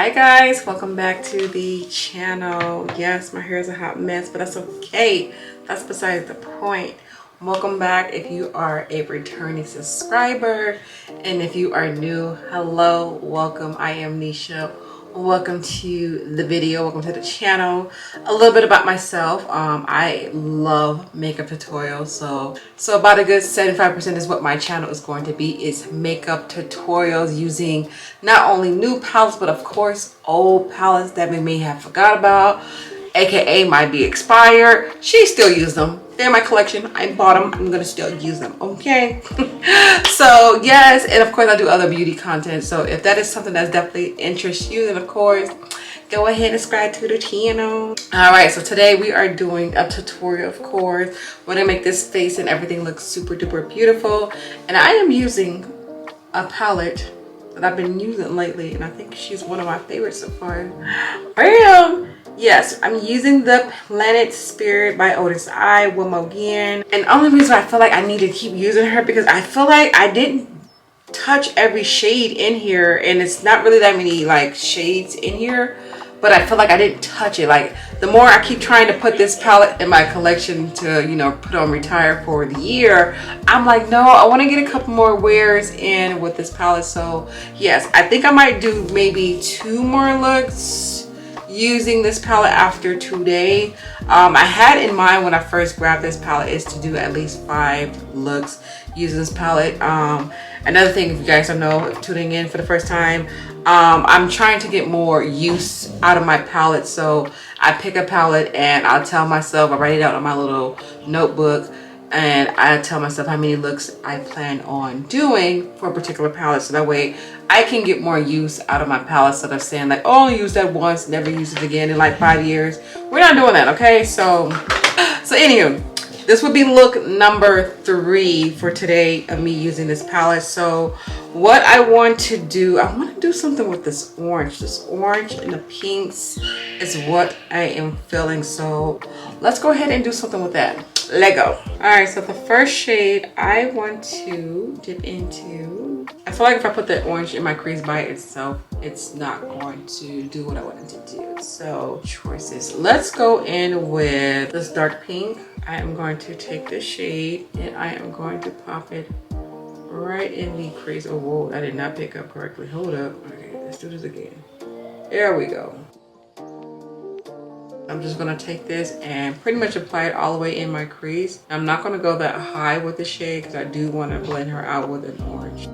Hi guys, welcome back to the channel. Yes, my hair is a hot mess, but that's okay. That's besides the point. Welcome back if you are a returning subscriber, and if you are new, hello, welcome. I am NESHA. Welcome to the video, welcome to the channel. A little bit about myself. I love makeup tutorials, so about a good 75% is what my channel is going to be, is makeup tutorials using not only new palettes but of course old palettes that we may have forgot about, aka might be expired. She still use them. They're in my collection. I bought them. I'm gonna still use them. Okay. So yes, and of course I do other beauty content. So if that is something that's definitely interests you, then of course go ahead and subscribe to the channel. All right. So today we are doing a tutorial. Of course, we're gonna make this face and everything look super duper beautiful. And I am using a palette that I've been using lately, and I think she's one of my favorites so far. Yes, I'm using the Planet Spirit by Odens one more again. And the only reason I feel like I need to keep using her because I feel like I didn't touch every shade in here, and it's not really that many like shades in here, but I feel like I didn't touch it. Like the more I keep trying to put this palette in my collection to, you know, put on retire for the year, I'm like, no, I want to get a couple more wears in with this palette. So yes, I think I might do maybe 2 more looks using this palette after today. I had in mind when I first grabbed this palette is to do at least 5 looks using this palette. Another thing, if you guys don't know, if tuning in for the first time, I'm trying to get more use out of my palette. So I pick a palette and I'll tell myself, I write it out on my little notebook, and I tell myself how many looks I plan on doing for a particular palette, so that way I can get more use out of my palette instead of saying like, oh, use that once, never use it again in like 5 years. We're not doing that, okay? So anywho, this would be look number 3 for today of me using this palette. So what I want to do, I want to do something with this orange. This orange and the pinks is what I am feeling. So let's go ahead and do something with that. Lego. All right, so the first shade I want to dip into, I feel like if I put the orange in my crease by itself, it's not going to do what I want it to do. So choices. Let's go in with this dark pink. I am going to take this shade and I am going to pop it right in the crease. Oh, whoa, I did not pick up correctly. Hold up. Okay, let's do this again. There we go. I'm just gonna take this and pretty much apply it all the way in my crease. I'm not gonna go that high with the shade because I do want to blend her out with an orange.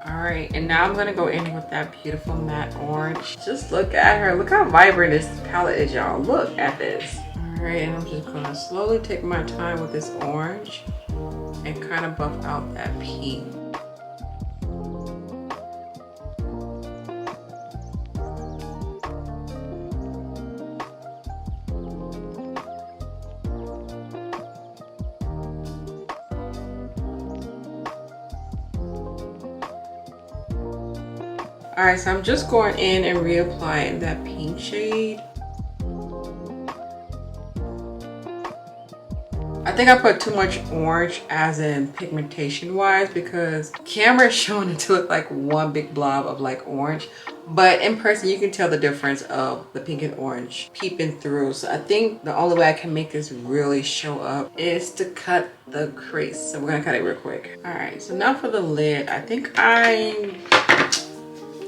Alright, and now I'm gonna go in with that beautiful matte orange. Just look at her. Look how vibrant this palette is, y'all. Look at this. Alright, and I'm just gonna slowly take my time with this orange and kind of buff out that pink. Alright, so I'm just going in and reapplying that pink shade. I think I put too much orange as in pigmentation wise, because camera is showing it to look like one big blob of like orange, but in person you can tell the difference of the pink and orange peeping through. So I think the only way I can make this really show up is to cut the crease. So we're gonna cut it real quick. All right, so now for the lid. I think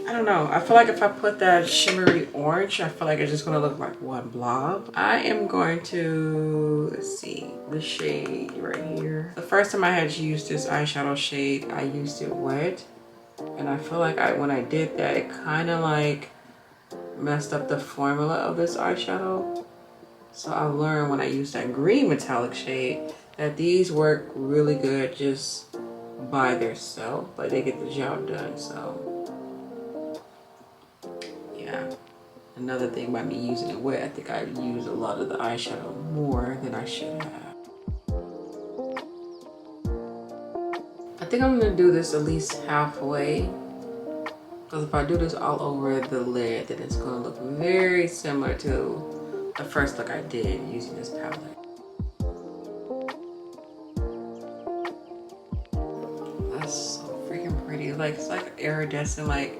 I don't know. I feel like if I put that shimmery orange, I feel like it's just gonna look like one blob. I am going to, let's see, the shade right here. The first time I had used this eyeshadow shade, I used it wet. And I feel like when I did that, it kind of like messed up the formula of this eyeshadow. So I learned when I used that green metallic shade that these work really good just by themselves, but they get the job done. So yeah, another thing about me using it wet, I think I use a lot of the eyeshadow more than I should have. I think I'm gonna do this at least halfway Because if I do this all over the lid, then it's going to look very similar to the first look I did using this palette. That's so freaking pretty. Like, it's like iridescent, like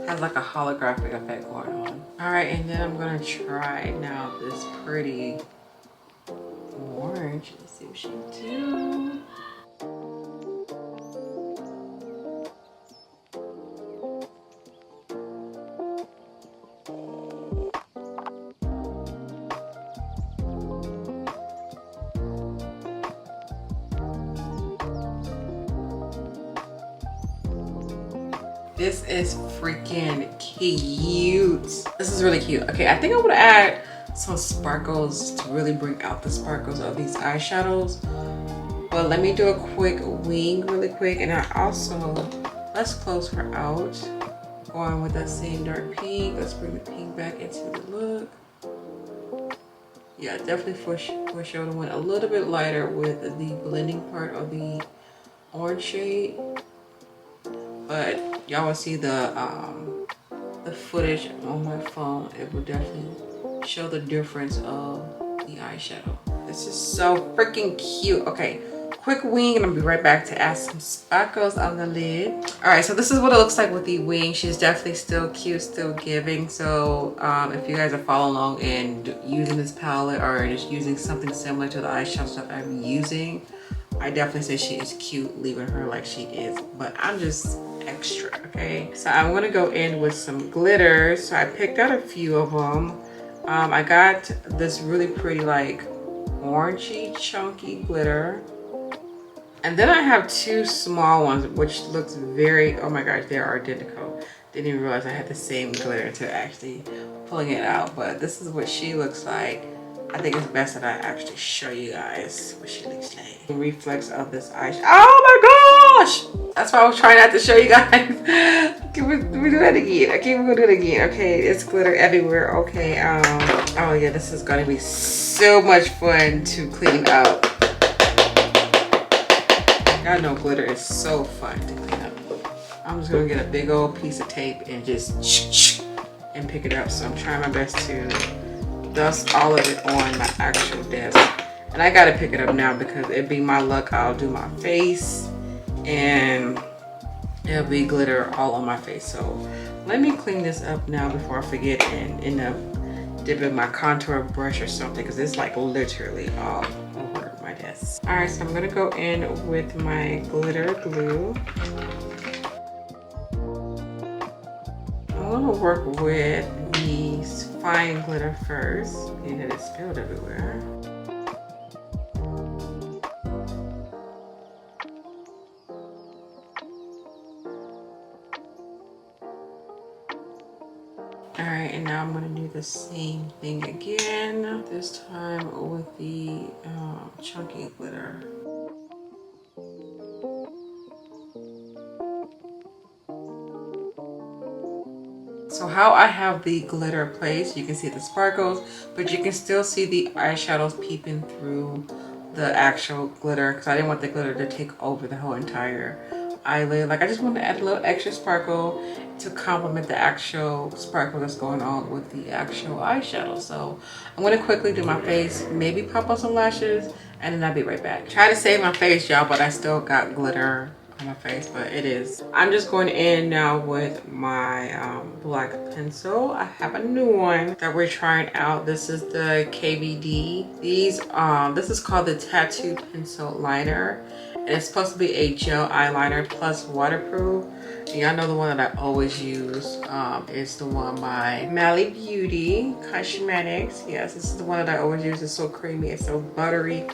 has like a holographic effect going on. All right, and then I'm gonna try now this pretty orange. Let's see what she do. This is freaking cute. This is really cute. Okay, I think I'm gonna add some sparkles to really bring out the sparkles of these eyeshadows. But let me do a quick wing really quick. And I also, let's close her out. Going with that same dark pink. Let's bring the pink back into the look. Yeah, definitely foreshadowing one a little bit lighter with the blending part of the orange shade. But y'all will see the footage on my phone. It will definitely show the difference of the eyeshadow. This is so freaking cute. Okay, quick wing, and I'll be right back to add some sparkles on the lid. All right, so this is what it looks like with the wing. She's definitely still cute, still giving. So if you guys are following along and using this palette or just using something similar to the eyeshadow stuff I'm using, I definitely say she is cute, leaving her like she is, but I'm just extra, okay? So I'm gonna go in with some glitter. So I picked out a few of them. I got this really pretty like orangey chunky glitter. And then I have two small ones, which looks very, oh my gosh, they are identical. Didn't even realize I had the same glitter until actually pulling it out. But this is what she looks like. I think it's best that I actually show you guys what she looks like. The reflex of this eyeshadow. Oh my gosh! That's why I was trying not to show you guys. Can we do that again? Okay, we're gonna do it again. Okay, it's glitter everywhere. Okay, oh yeah, this is gonna be so much fun to clean up. Y'all know glitter is so fun to clean up. I'm just gonna get a big old piece of tape and just and pick it up. So I'm trying my best to dust all of it on my actual desk. And I gotta pick it up now because it be my luck. I'll do my face and it'll be glitter all on my face. So let me clean this up now before I forget and end up dipping my contour brush or something, because it's like literally all over my desk. All right, so I'm gonna go in with my glitter glue. I'm gonna work with these fine glitter first, and it is spilled everywhere. All right, and now I'm gonna do the same thing again, this time with the chunky glitter. So how I have the glitter placed, you can see the sparkles, but you can still see the eyeshadows peeping through the actual glitter, because I didn't want the glitter to take over the whole entire eyelid. Like, I just wanted to add a little extra sparkle to complement the actual sparkle that's going on with the actual eyeshadow. So I'm going to quickly do my face, maybe pop on some lashes, and then I'll be right back. Try to save my face, y'all, but I still got glitter on my face, but it is. I'm just going in now with my black pencil. I have a new one that we're trying out. This is the KVD. This is called the Tattoo Pencil Liner, and it's supposed to be a gel eyeliner plus waterproof. Y'all know the one that I always use is the one by Mally Beauty Cosmetics. Yes, this is the one that I always use. It's so creamy, it's so buttery,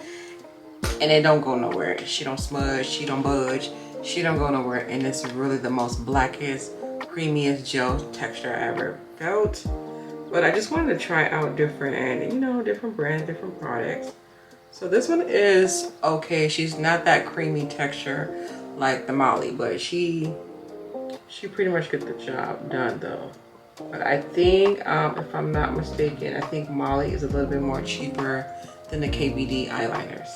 and it don't go nowhere. She don't smudge, she don't budge, she don't go nowhere, and it's really the most blackest, creamiest gel texture I ever felt. But I just wanted to try out different, and you know, different brands, different products. So this one is okay. She's not that creamy texture like the Molly, but she pretty much gets the job done though. But I think, if I'm not mistaken, I think Molly is a little bit more cheaper than the KVD eyeliners.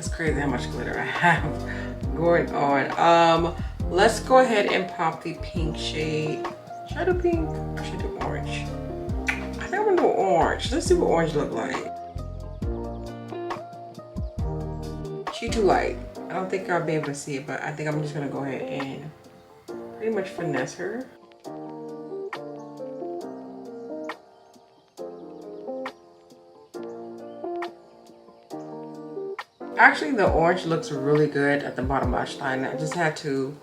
It's crazy how much glitter I have going on. Let's go ahead and pop the pink shade. Should I do pink or should I do orange? I think I'm gonna do orange. Let's see what orange look like. She too light. I don't think I'll be able to see it, but I think I'm just gonna go ahead and pretty much finesse her. Actually, the orange looks really good at the bottom lash line. I just had to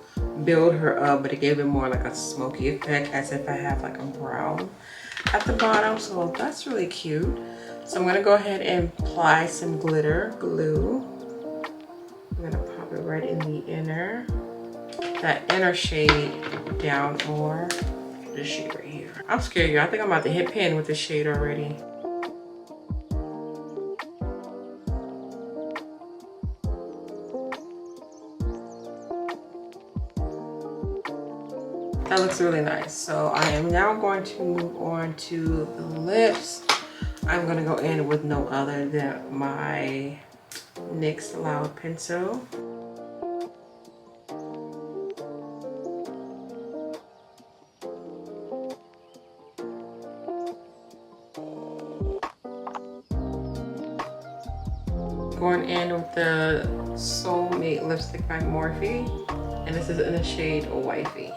build her up, but it gave it more like a smoky effect, as if I have like a brown at the bottom. So that's really cute. So I'm gonna go ahead and apply some glitter glue. I'm gonna pop it right in the inner, that inner shade down, or this shade right here. I'm scared, y'all. I think I'm about to hit pin with this shade already. That looks really nice. So I am now going to move on to the lips. I'm gonna go in with no other than my NYX Loud pencil. Going in with the Soulmate lipstick by Morphe, and this is in the shade Wifey.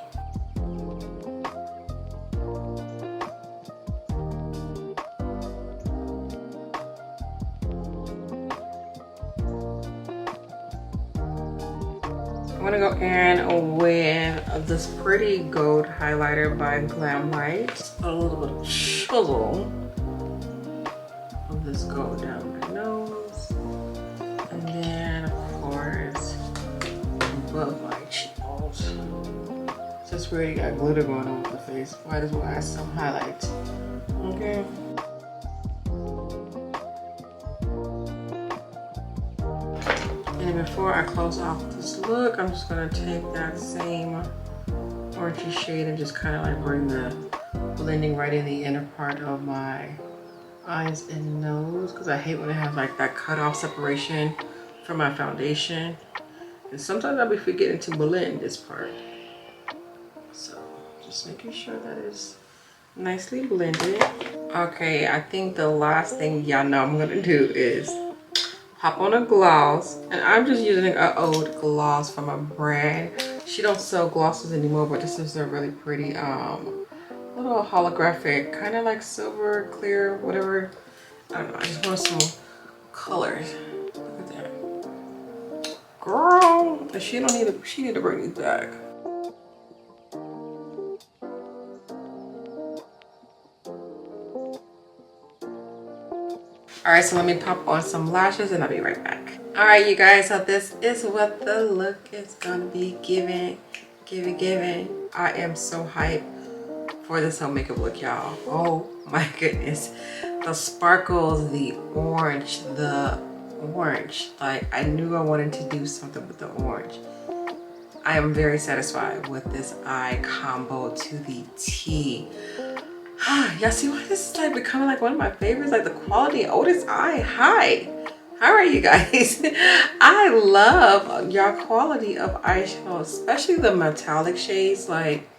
I'm gonna go in with this pretty gold highlighter by Glam Light. A little bit of chisel of this gold down my nose. And then, of course, above my cheekbones. Since we already got glitter going on with the face, might as well add some highlights. Okay. And then before I close off this look, I'm just gonna take that same orangey shade and just kind of like bring the blending right in the inner part of my eyes and nose, because I hate when it has like that cut off separation from my foundation. And sometimes I'll be forgetting to blend this part. So just making sure that is nicely blended. Okay, I think the last thing y'all know I'm gonna do is pop on a gloss, and I'm just using an old gloss from a brand. She don't sell glosses anymore, but this is a really pretty little holographic, kind of like silver, clear, whatever. I don't know, I just want some colors. Look at that. Girl, she need to bring these back. All right, so let me pop on some lashes and I'll be right back. All right, you guys, so this is what the look is gonna be giving. I am so hyped for this whole makeup look, y'all. Oh my goodness. The sparkles, the orange. Like, I knew I wanted to do something with the orange. I am very satisfied with this eye combo to the T. Y'all see why this is like becoming like one of my favorites? Like the quality of Odens eye. Hi, how are you guys? I love your quality of eyeshadow, especially the metallic shades. Like,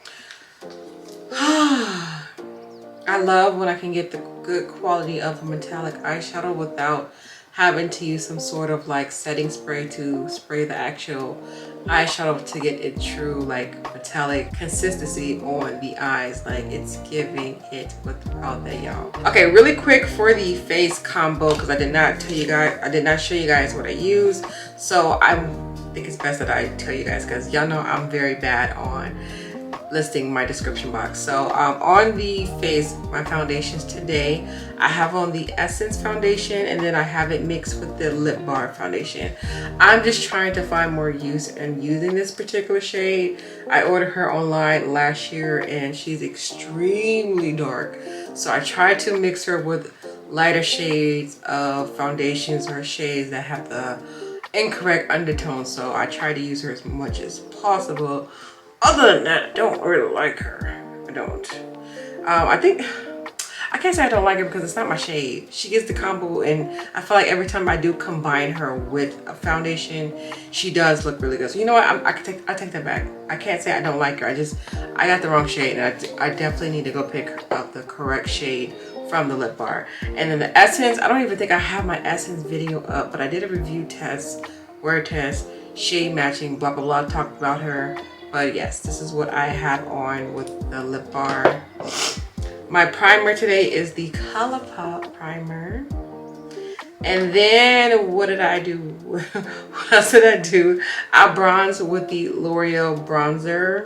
I love when I can get the good quality of a metallic eyeshadow without having to use some sort of like setting spray to spray the actual eyeshadow to get it true like metallic consistency on the eyes. Like, it's giving it without that, y'all. Okay, really quick for the face combo, because I did not show you guys what I use, so I think it's best that I tell you guys, because y'all know I'm very bad on listing my description box. So on the face, my foundations today, I have on the Essence foundation, and then I have it mixed with the Lip Bar foundation. I'm just trying to find more use in using this particular shade. I ordered her online last year and she's extremely dark, so I tried to mix her with lighter shades of foundations or shades that have the incorrect undertone. So I try to use her as much as possible. Other than that, I don't really like her. I don't. I think I can't say I don't like her because it's not my shade. She gets the combo, and I feel like every time I do combine her with a foundation, she does look really good. So you know what, I take that back. I can't say I don't like her. I got the wrong shade, and I definitely need to go pick up the correct shade from the lip bar. And then the essence, I don't even think I have my essence video up, but I did a review test, wear test, shade matching, blah blah blah, talked about her. But yes, this is what I have on with the lip bar. My primer today is the ColourPop primer. And then what did I do? What else did I do? I bronzed with the L'Oreal bronzer.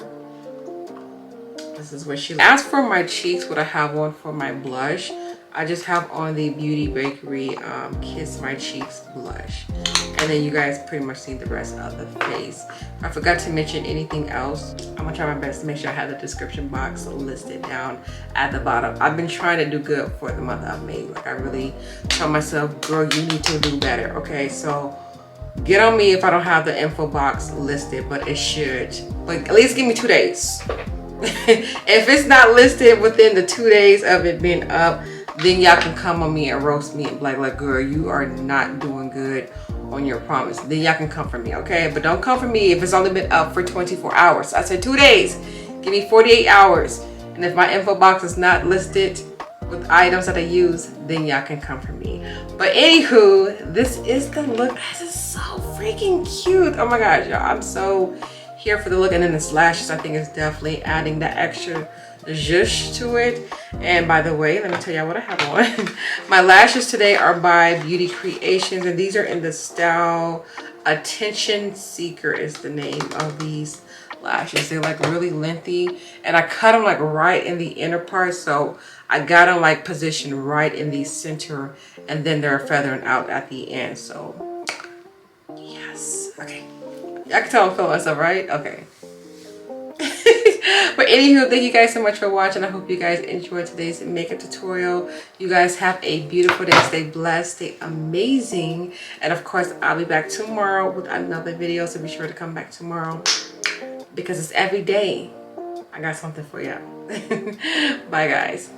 This is what she looks. As for my cheeks, what I have on for my blush, I just have on the Beauty Bakerie Kiss My Cheeks blush. And then you guys pretty much see the rest of the face. I forgot to mention anything else. I'm gonna try my best to make sure I have the description box listed down at the bottom. I've been trying to do good for the month of May. Like I really tell myself, girl, you need to do better. Okay, so get on me if I don't have the info box listed, but it should. Like at least give me 2 days. If it's not listed within the 2 days of it being up, then y'all can come on me and roast me and be like, girl, you are not doing good on your promise. Then y'all can come for me, okay? But don't come for me if it's only been up for 24 hours. I said 2 days. Give me 48 hours. And if my info box is not listed with items that I use, then y'all can come for me. But anywho, this is the look. This is so freaking cute. Oh my gosh, y'all. I'm so here for the look. And then this lashes, I think, is definitely adding that extra zhuzh to it. And by the way, let me tell y'all what I have on. My lashes today are by Beauty Creations, and these are in the style Attention Seeker is the name of these lashes. They're like really lengthy, and I cut them like right in the inner part, so I got them like positioned right in the center, and then they're feathering out at the end. So yes, okay, I can tell I'm feeling myself, right? Okay. But anywho, thank you guys so much for watching. I hope you guys enjoyed today's makeup tutorial. You guys have a beautiful day. Stay blessed, stay amazing, and of course I'll be back tomorrow with another video, so be sure to come back tomorrow because it's every day I got something for you. Bye guys.